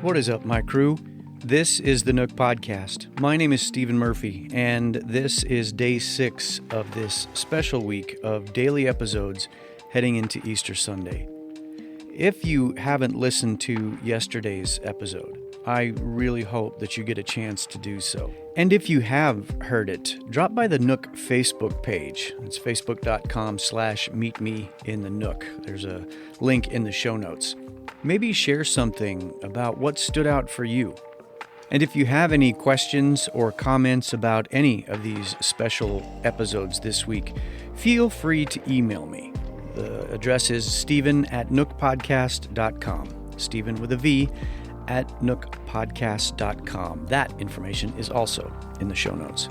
What is up, my crew? This is the Nook Podcast. My name is Stephen Murphy, and this is day 6 of this special week of daily episodes heading into Easter Sunday. If you haven't listened to yesterday's episode, I really hope that you get a chance to do so. And if you have heard it, drop by the Nook Facebook page. It's facebook.com/meetmeinthenook. There's a link in the show notes. Maybe share something about what stood out for you. And if you have any questions or comments about any of these special episodes this week, feel free to email me. The address is stephen@nookpodcast.com. Stephen with a V at nookpodcast.com. That information is also in the show notes.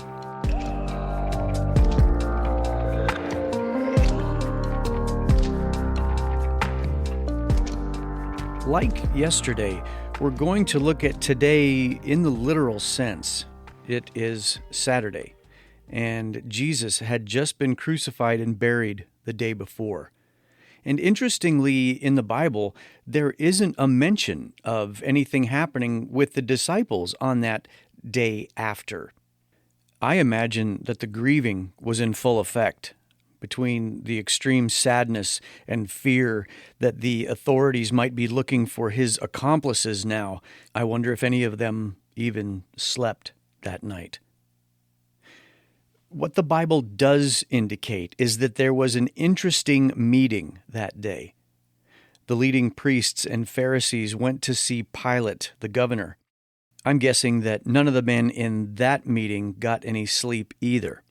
Like yesterday, we're going to look at today in the literal sense. It is Saturday, and Jesus had just been crucified and buried the day before. And interestingly, in the Bible, there isn't a mention of anything happening with the disciples on that day after. I imagine that the grieving was in full effect. Between the extreme sadness and fear that the authorities might be looking for his accomplices now, I wonder if any of them even slept that night. What the Bible does indicate is that there was an interesting meeting that day. The leading priests and Pharisees went to see Pilate, the governor. I'm guessing that none of the men in that meeting got any sleep either.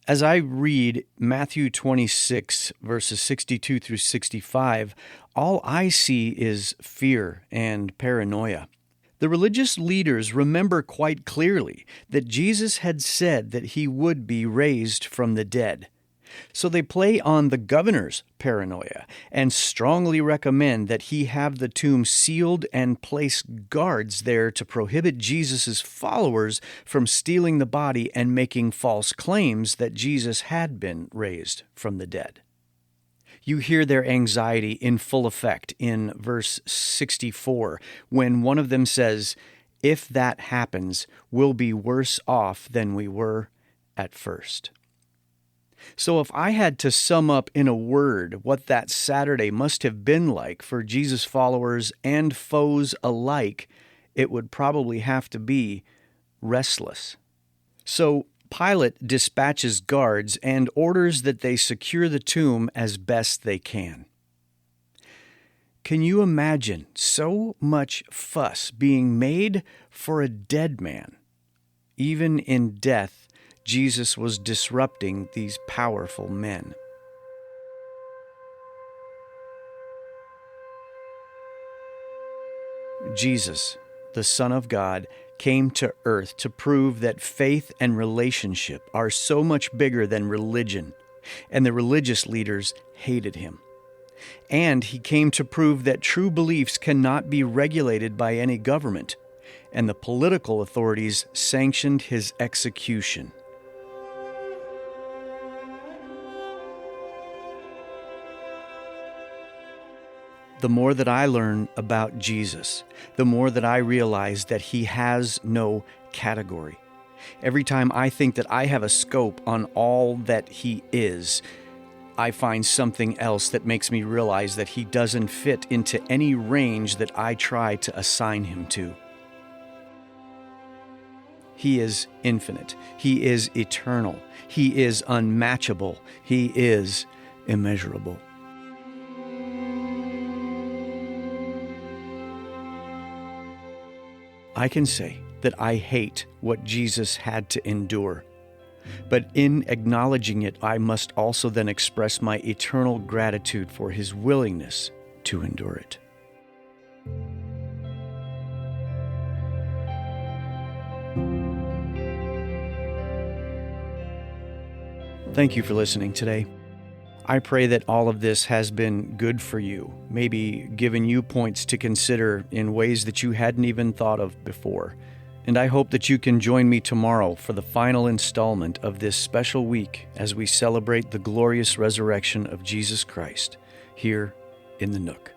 As I read Matthew 26, verses 62 through 65, all I see is fear and paranoia. The religious leaders remember quite clearly that Jesus had said that he would be raised from the dead. So they play on the governor's paranoia and strongly recommend that he have the tomb sealed and place guards there to prohibit Jesus' followers from stealing the body and making false claims that Jesus had been raised from the dead. You hear their anxiety in full effect in verse 64, when one of them says, "If that happens, we'll be worse off than we were at first." So if I had to sum up in a word what that Saturday must have been like for Jesus followers and foes alike, it would probably have to be restless. So Pilate dispatches guards and orders that they secure the tomb as best they can. Can you imagine so much fuss being made for a dead man? Even in death, Jesus was disrupting these powerful men. Jesus, the Son of God, came to earth to prove that faith and relationship are so much bigger than religion, and the religious leaders hated him. And he came to prove that true beliefs cannot be regulated by any government, and the political authorities sanctioned his execution. The more that I learn about Jesus, the more that I realize that he has no category. Every time I think that I have a scope on all that he is, I find something else that makes me realize that he doesn't fit into any range that I try to assign him to. He is infinite. He is eternal. He is unmatchable. He is immeasurable. I can say that I hate what Jesus had to endure, but in acknowledging it, I must also then express my eternal gratitude for his willingness to endure it. Thank you for listening today. I pray that all of this has been good for you, maybe given you points to consider in ways that you hadn't even thought of before. And I hope that you can join me tomorrow for the final installment of this special week as we celebrate the glorious resurrection of Jesus Christ here in the Nook.